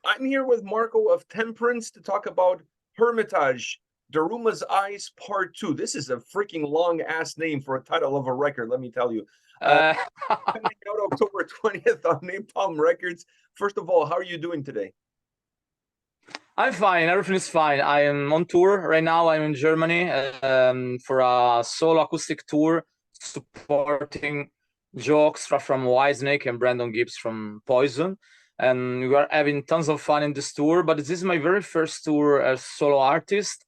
I'm here with Marco of Temperance to talk about Hermitage, Daruma's Eyes Part 2. This is a freaking long-ass name for a title of a record, let me tell you. Uh, Coming out October 20th on Napalm Records. First of all, how are you doing today? I'm fine. Everything is fine. I am on tour right now. I'm in Germany for a solo acoustic tour supporting Joe Oxtra from Whitesnake and Brandon Gibbs from Poison. And we are having tons of fun in this tour, but this is my very first tour as solo artist.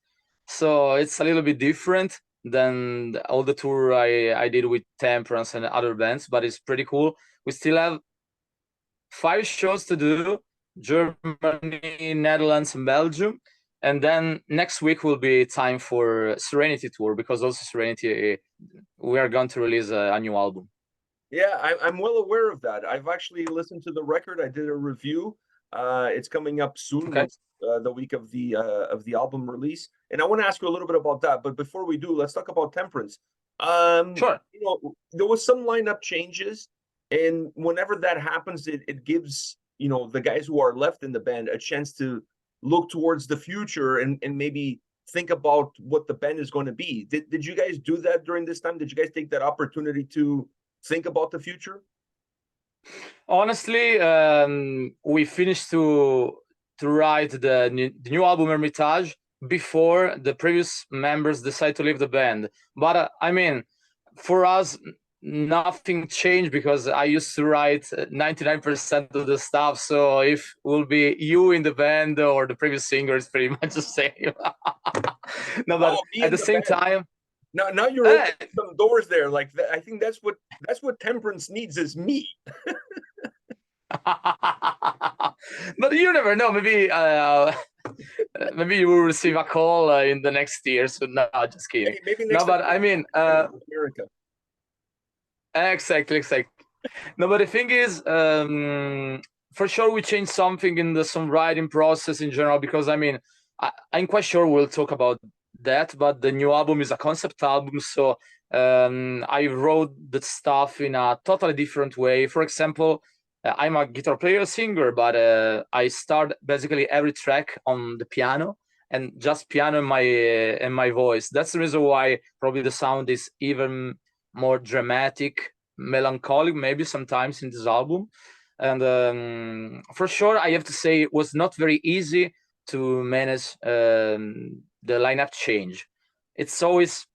So it's a little bit different than all the tour I did with Temperance and other bands, but it's pretty cool. We still have 5 shows to do: Germany, Netherlands, and Belgium. And then next week will be time for Serenity tour, because also Serenity, we are going to release a new album. Yeah, I'm well aware of that. I've actually listened to the record. I did a review. It's coming up soon, Okay. once the week of the album release. And I want to ask you a little bit about that. But before we do, let's talk about Temperance. Sure. There was some lineup changes, and whenever that happens, it gives, the guys who are left in the band a chance to look towards the future and maybe think about what the band is going to be. Did you guys do that during this time? Did you guys take that opportunity to think about the future? Honestly, we finished to write the new album Hermitage before the previous members decide to leave the band. But I mean, for us, nothing changed, because I used to write 99% of the stuff. So if will be you in the band or the previous singer, is pretty much the same. No, but at the same time, now you're opening some doors there. Like I think that's what Temperance needs, is me. but you never know. Maybe maybe you will receive a call in the next year. So no, just kidding. Hey, maybe next no, but I mean, America. Exactly. No, but the thing is, for sure we changed something in the songwriting process in general, because I mean, I'm quite sure we'll talk about that, but the new album is a concept album, so I wrote the stuff in a totally different way. For example, I'm a guitar player singer, but I start basically every track on the piano, and just piano and my voice. That's the reason why probably the sound is even more dramatic, melancholic maybe sometimes in this album. And for sure, I have to say it was not very easy to manage the lineup change. It's always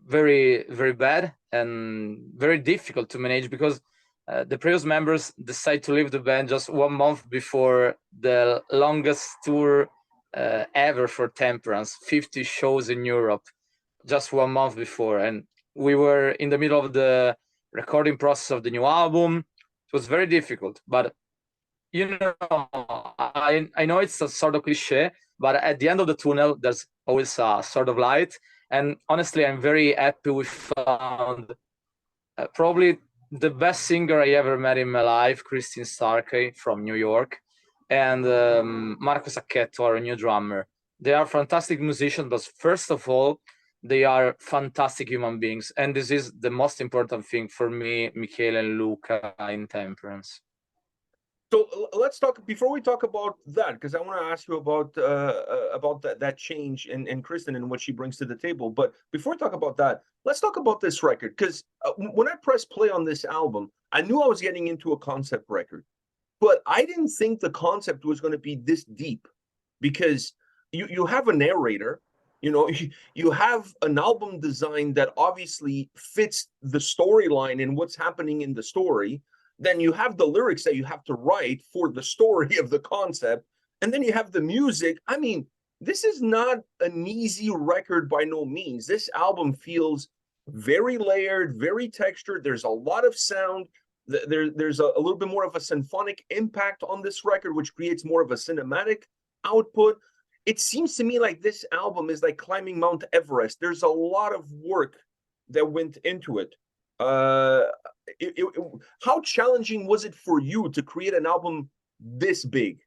very, very bad and very difficult to manage, because the previous members decide to leave the band just 1 month before the longest tour ever for Temperance, 50 shows in Europe, just 1 month before. And we were in the middle of the recording process of the new album. It was very difficult, but I know it's a sort of cliche, but at the end of the tunnel, there's always a sort of light. And honestly, I'm very happy we found probably the best singer I ever met in my life, Christine Starkey from New York, and Marco Sacchetto, our new drummer. They are fantastic musicians, but first of all, they are fantastic human beings. And this is the most important thing for me, Michele, and Luca in Temperance. So let's talk, before we talk about that, because I want to ask you about that change in Kristen and what she brings to the table. But before we talk about that, let's talk about this record, because when I pressed play on this album, I knew I was getting into a concept record, but I didn't think the concept was going to be this deep, because you have a narrator, you have an album design that obviously fits the storyline and what's happening in the story. Then you have the lyrics that you have to write for the story of the concept, and then you have the music. I mean, this is not an easy record by no means. This album feels very layered, very textured. There's a lot of sound. There's a little bit more of a symphonic impact on this record, which creates more of a cinematic output. It seems to me like this album is like climbing Mount Everest. There's a lot of work that went into it. How challenging was it for you to create an album this big?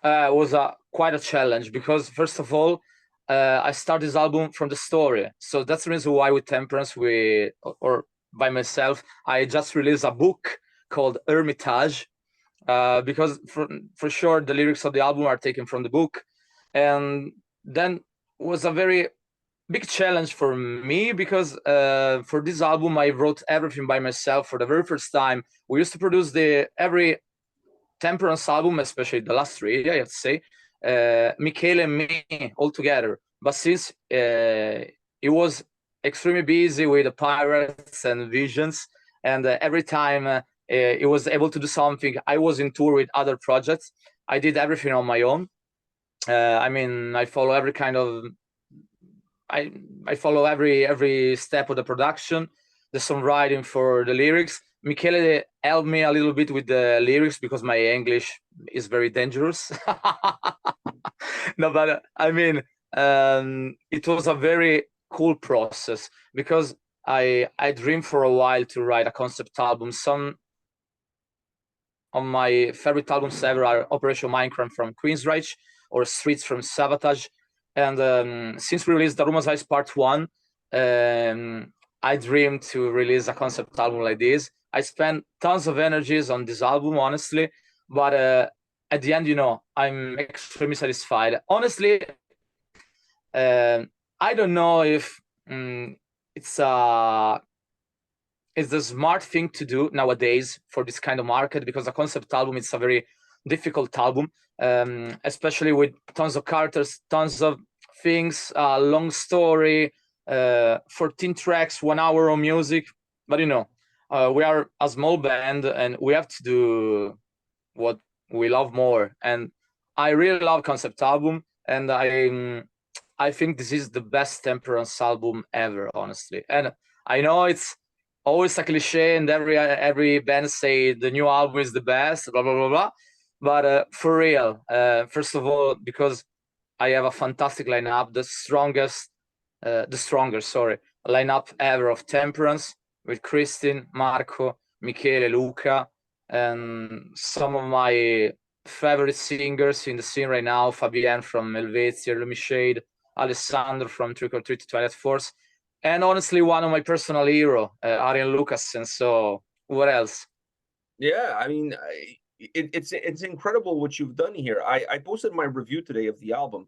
It was quite a challenge, because first of all, I started this album from the story. So that's the reason why with Temperance, or by myself, I just released a book called Hermitage, because for sure the lyrics of the album are taken from the book. And then was a very big challenge for me, because for this album I wrote everything by myself for the very first time. We used to produce every Temperance album, especially the last three, I have to say, Michele and me all together. But since he was extremely busy with the Pirates and Visions, and every time he was able to do something, I was in tour with other projects. I did everything on my own. I mean, I follow every kind of I follow every step of the production, the songwriting for the lyrics. Michele helped me a little bit with the lyrics because my English is very dangerous. No, but I mean, it was a very cool process, because I dreamed for a while to write a concept album. Some of my favorite albums ever are Operation Minecraft from Queensrÿche or Streets from Savatage. And since we released Daruma's Eyes Part 1, I dreamed to release a concept album like this. I spent tons of energies on this album, honestly, but at the end, you know, I'm extremely satisfied. Honestly, I don't know if it's the smart thing to do nowadays for this kind of market, because a concept album is a very difficult album, especially with tons of characters, tons of things, long story, 14 tracks, 1 hour of music. But you know, we are a small band and we have to do what we love more. And I really love concept album, and I think this is the best Temperance album ever, honestly. And I know it's always a cliche, and every band say the new album is the best, blah blah blah blah. But for real, first of all, because I have a fantastic lineup, the strongest lineup ever of Temperance, with Kristin, Marco, Michele, Luca, and some of my favorite singers in the scene right now: Fabienne from Helvetia, Lumi Shade, Alessandro from Trick or Treat Twilight Force, and honestly, one of my personal hero, Arian Lucas. And so, what else? Yeah, I mean, it's incredible what you've done here. I posted my review today of the album,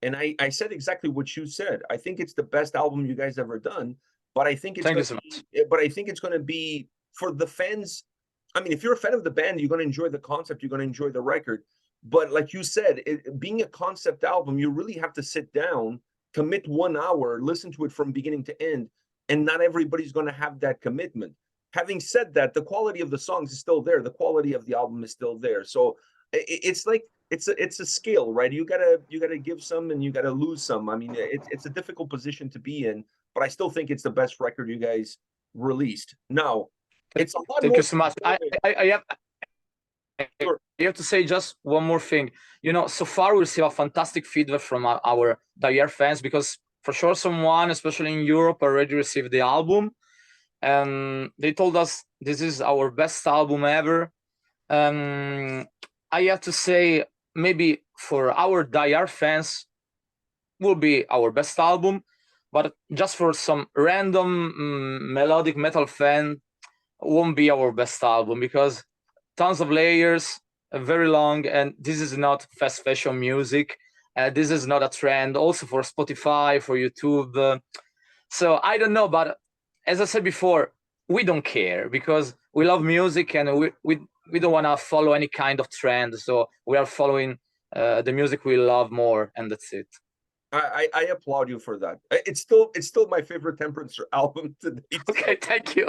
and I said exactly what you said. I think it's the best album you guys ever done, but I think it's Thank you gonna so much. but I think it's going to be for the fans. I mean, if you're a fan of the band, you're going to enjoy the concept, you're going to enjoy the record. But like you said, being a concept album, you really have to sit down, commit 1 hour, listen to it from beginning to end, and not everybody's going to have that commitment. Having said that, the quality of the songs is still there. The quality of the album is still there. So it's like it's a scale, right? You gotta give some and you gotta lose some. I mean, it's a difficult position to be in, but I still think it's the best record you guys released. Now, it's a lot Thank more. you so much. Sure. I have to say just one more thing. You know, so far we receive a fantastic feedback from our Die fans, because for sure someone, especially in Europe, already received the album, and they told us this is our best album ever. I have to say, maybe for our Die fans, will be our best album, but just for some random melodic metal fan, won't be our best album, because tons of layers, very long, and this is not fast fashion music. This is not a trend. Also for Spotify, for YouTube. So I don't know, but as I said before, we don't care, because we love music and we don't want to follow any kind of trend. So we are following the music we love more, and that's it. I applaud you for that. It's still my favorite Temperance album to date. Okay, thank you.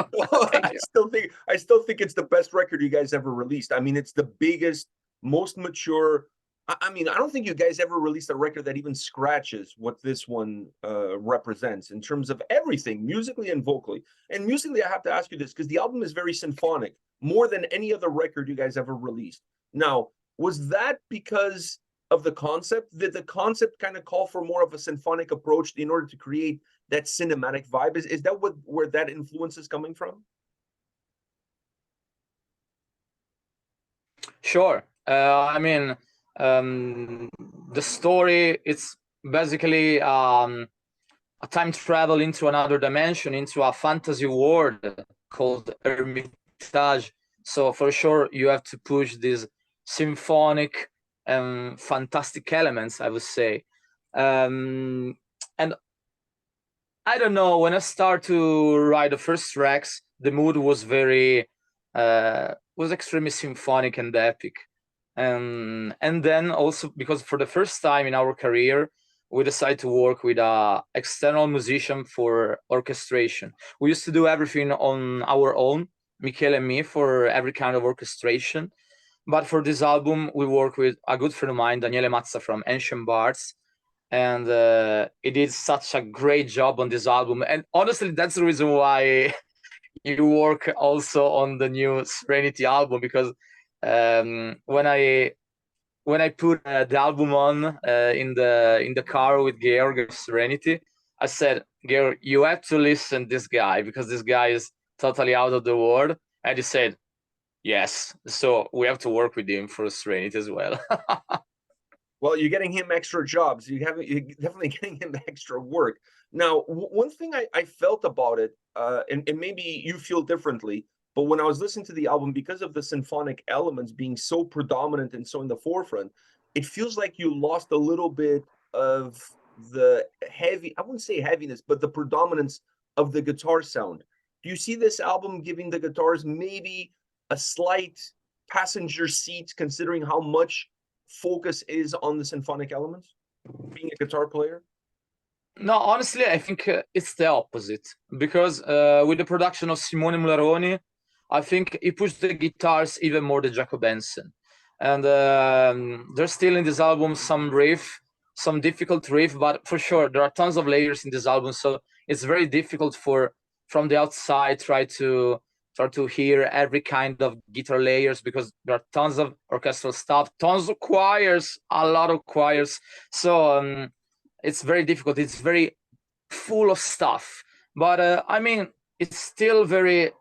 Thank you. I still think it's the best record you guys ever released. I mean, it's the biggest, most mature. I mean, I don't think you guys ever released a record that even scratches what this one represents in terms of everything, musically and vocally. And musically, I have to ask you this, because the album is very symphonic, more than any other record you guys ever released. Now, was that because of the concept? Did the concept kind of call for more of a symphonic approach in order to create that cinematic vibe? Is that where that influence is coming from? Sure. I mean, the story, it's basically a time travel into another dimension, into a fantasy world called Hermitage, So for sure, you have to push these symphonic and fantastic elements, I would say. And I don't know, when I start to write the first tracks, the mood was was extremely symphonic and epic. And then also because for the first time in our career, we decided to work with a external musician for orchestration. We used to do everything on our own, Michele and me, for every kind of orchestration. But for this album, we worked with a good friend of mine, Daniele Mazza from Ancient Bards, and he did such a great job on this album. And honestly, that's the reason why you work also on the new Serenity album, because when I put the album on in the car with Georg of Serenity, I said, Georg, you have to listen this guy, because this guy is totally out of the world. And he said, yes. So we have to work with him for Serenity as well. Well, you're getting him extra jobs. You're definitely getting him extra work. Now, one thing I felt about it, and maybe you feel differently, but when I was listening to the album, because of the symphonic elements being so predominant and so in the forefront, it feels like you lost a little bit of the I wouldn't say heaviness, but the predominance of the guitar sound. Do you see this album giving the guitars maybe a slight passenger seat, considering how much focus is on the symphonic elements, being a guitar player? No, honestly, I think it's the opposite, because with the production of Simone Mularoni, I think he pushed the guitars even more than Jacob Benson. And there's still in this album some difficult riff, but for sure there are tons of layers in this album, so it's very difficult from the outside try to hear every kind of guitar layers, because there are tons of orchestral stuff, tons of choirs, a lot of choirs. So it's very difficult. It's very full of stuff. But I mean, it's still very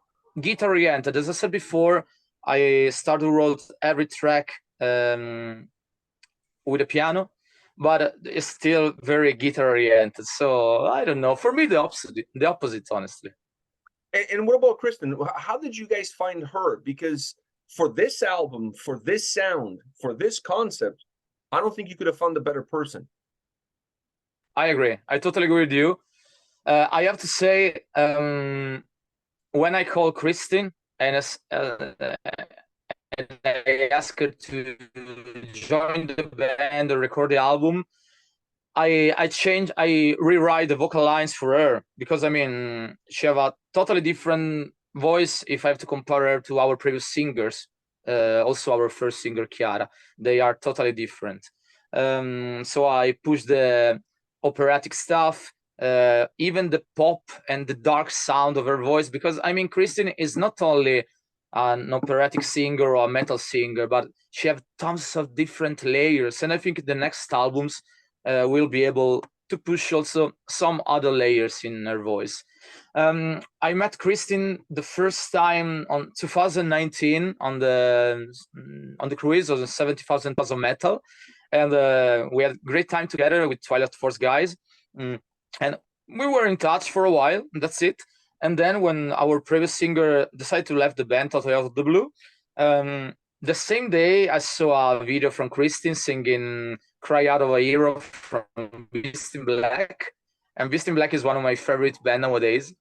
guitar oriented. As I said before, I started to write every track with a piano, but it's still very guitar oriented. So I don't know. For me, the opposite, honestly. And what about Kristen? How did you guys find her? Because for this album, for this sound, for this concept, I don't think you could have found a better person. I agree. I totally agree with you. I have to say, when I call Kristen and I asked her to join the band or record the album, I rewrite the vocal lines for her, because I mean, she have a totally different voice if I have to compare her to our previous singers. Also our first singer, Chiara, they are totally different. So I push the operatic stuff, even the pop and the dark sound of her voice, because I mean, Kristen is not only an operatic singer or a metal singer, but she have tons of different layers, and I think the next albums will be able to push also some other layers in her voice. I met Kristen the first time on 2019 on the cruise of 70,000 Tons of Metal, and we had a great time together with Twilight Force guys, and we were in touch for a while. That's it. And then when our previous singer decided to leave the band totally out of the blue, the same day I saw a video from Kristen singing "Cry Out of a Hero" from Beast in Black, and Beast in Black is one of my favorite band nowadays.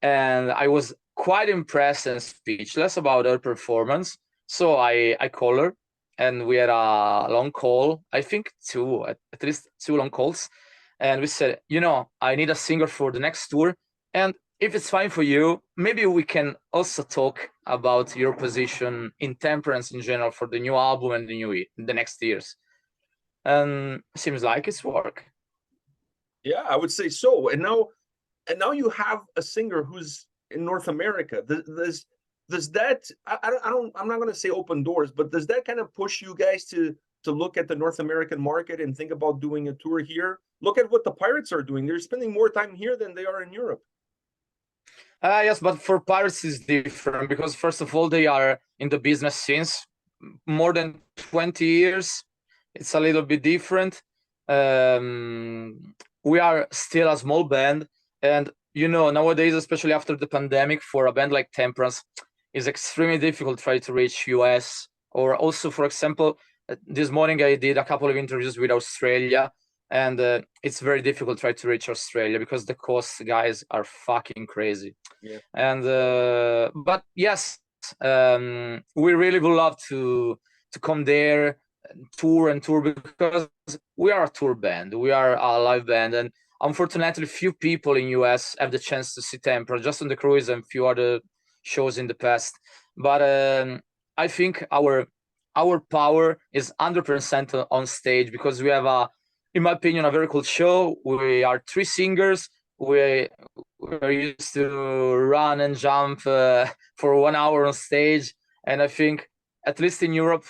And I was quite impressed and speechless about her performance. So I called her, and we had a long call. I think at least two long calls, and we said, I need a singer for the next tour, and if it's fine for you, maybe we can also talk about your position in Temperance in general for the new album and the next years. And seems like it's work. Yeah, I would say so. And now you have a singer who's in North America. Does that I'm not going to say open doors, but does that kind of push you guys to look at the North American market and think about doing a tour here? Look at what the Pirates are doing. They're spending more time here than they are in Europe. Yes, but for Pirates it's different, because first of all, they are in the business since more than 20 years. It's a little bit different. We are still a small band, and nowadays, especially after the pandemic, for a band like Temperance, it's extremely difficult to try to reach US. Or also, for example, this morning I did a couple of interviews with Australia, and it's very difficult to try to reach Australia because the costs, guys, are fucking crazy. Yeah. And but yes, we really would love to come there, tour because we are a tour band, we are a live band, and unfortunately few people in US have the chance to see Temperance, just on the cruise and few other shows in the past. But I think our power is 100% on stage, because we have in my opinion, a very cool show. We are 3 singers. We're used to run and jump for 1 hour on stage, and I think at least in Europe,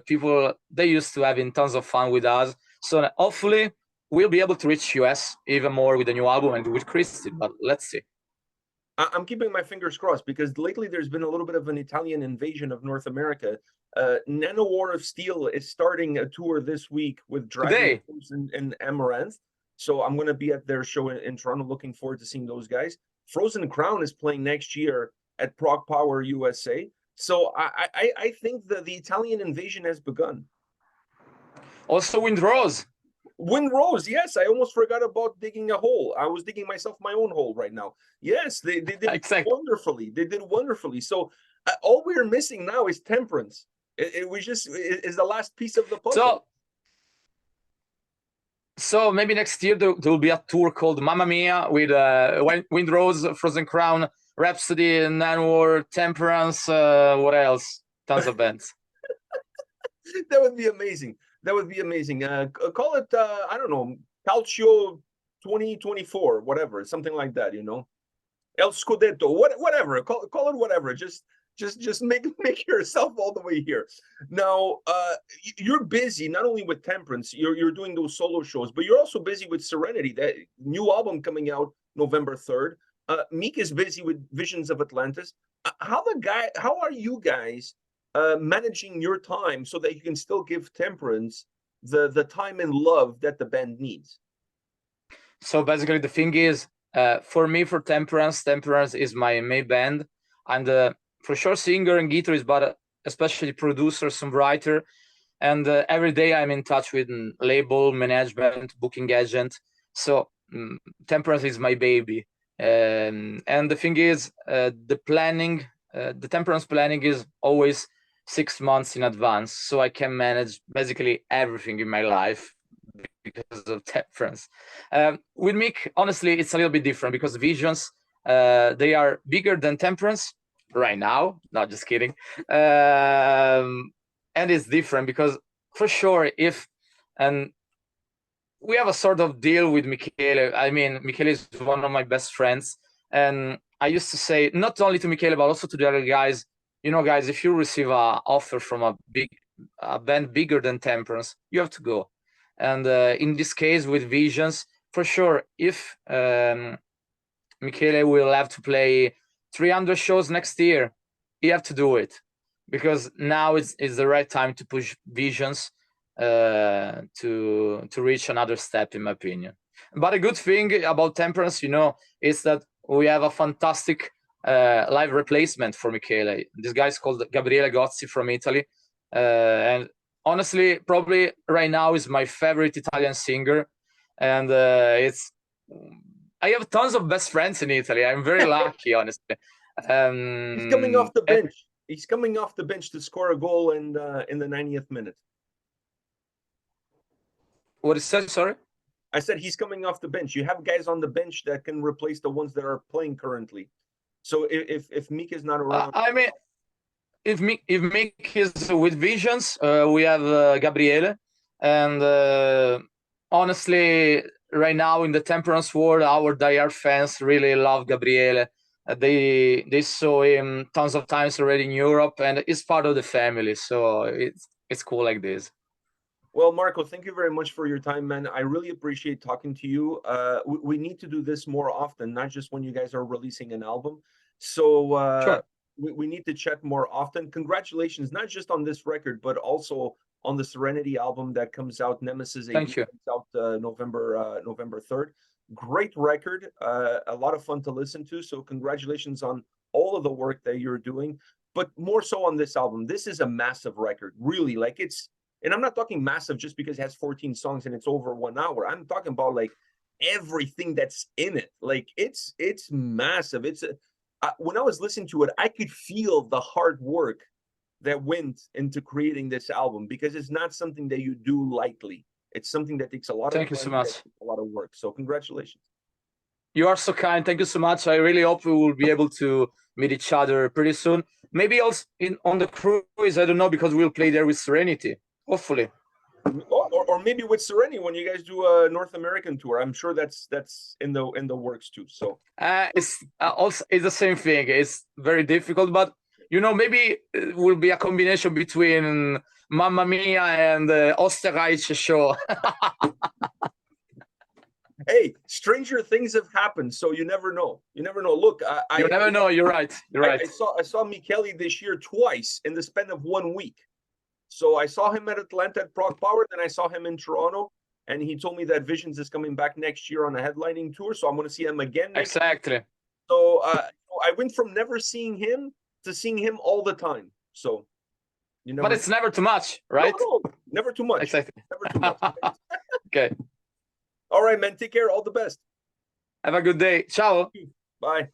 people, they used to having tons of fun with us. So hopefully we'll be able to reach US even more with the new album and with Christy, but let's see. I'm keeping my fingers crossed, because lately there's been a little bit of an Italian invasion of North America. Nano War of Steel is starting a tour this week with Dragon Force and Amaranth. So I'm going to be at their show in Toronto. Looking forward to seeing those guys. Frozen Crown is playing next year at Prog Power USA. So I think that the Italian invasion has begun. Also Wind Rose. Wind Rose, yes. I almost forgot about digging a hole. I was digging myself my own hole right now. Yes, they did wonderfully. They did wonderfully. So all we're missing now is Temperance. It was just is the last piece of the puzzle. So maybe next year there will be a tour called Mamma Mia with Wind Rose, Frozen Crown, Rhapsody, Nanowar, Temperance, what else? Tons of bands. That would be amazing. That would be amazing. Call it, I don't know, Calcio 2024, whatever, something like that, you know? El Scudetto, whatever, call it whatever. Just make yourself all the way here. Now, you're busy not only with Temperance, you're doing those solo shows, but you're also busy with Serenity, that new album coming out November 3rd. Meek is busy with Visions of Atlantis. How are you guys managing your time so that you can still give Temperance the time and love that the band needs? So basically the thing is, for me, for Temperance is my main band. I'm the for sure singer and guitarist, but especially producer, songwriter. And every day I'm in touch with label, management, booking agent. So Temperance is my baby. And the thing is, the planning, the Temperance planning is always 6 months in advance. So I can manage basically everything in my life because of Temperance. With Mick, honestly, it's a little bit different, because Visions, they are bigger than Temperance right now. Not just kidding. And it's different because for sure, and we have a sort of deal with Michele. I mean, Michele is one of my best friends, and I used to say not only to Michele but also to the other guys, you know, guys, if you receive an offer from a band bigger than Temperance, you have to go. And in this case with Visions, for sure, if Michele will have to play 300 shows next year, you have to do it, because now is the right time to push Visions to reach another step, in my opinion. But a good thing about Temperance, you know, is that we have a fantastic live replacement for Michele. This guy's called Gabriele Gozzi from Italy, and honestly, probably right now is my favorite Italian singer, and I have tons of best friends in Italy. I'm very lucky, honestly. He's coming off the bench. He's coming off the bench to score a goal in the 90th minute. What is that? Sorry? I said he's coming off the bench. You have guys on the bench that can replace the ones that are playing currently. So if Meek is not around, I mean, if Meek is with Visions, we have Gabriele, and honestly, right now in the Temperance world, our diehard fans really love Gabriele. They saw him tons of times already in Europe, and it's part of the family. So it's cool like this. Well, Marco, thank you very much for your time, man. I really appreciate talking to you. We need to do this more often, not just when you guys are releasing an album. So Sure. we need to chat more often. Congratulations, not just on this record, but also on the Serenity album that comes out. Nemesis AD Thank you. comes out November 3rd. Great record, a lot of fun to listen to. So congratulations on all of the work that you're doing. but more so on this album. This is a massive record, really. Like and I'm not talking massive just because it has 14 songs and it's over 1 hour. I'm talking about like everything that's in it. Like it's massive. When I was listening to it, I could feel the hard work that went into creating this album, because it's not something that you do lightly. It's something that takes a lot of time. Thank you so much. A lot of work. So congratulations. You are so kind. Thank you so much. I really hope we will be able to meet each other pretty soon. Maybe also on the cruise, I don't know, because we'll play there with Serenity, hopefully. Or maybe with Serenity when you guys do a North American tour. I'm sure that's in the works too. So it's also the same thing. It's very difficult, but maybe it will be a combination between Mamma Mia and Österreich show. Hey, stranger things have happened, so you never know. You never know. Look, you never know. You're right. You're right. I saw Michele this year twice in the span of 1 week. So I saw him at Atlanta at Prague Power, then I saw him in Toronto, and he told me that Visions is coming back next year on a headlining tour. So I'm going to see him again next exactly year. So I went from never seeing him to seeing him all the time. So but it's never too much, right? No, never too much. Exactly. Never too much. Okay. All right, man. Take care. All the best. Have a good day. Ciao. Bye.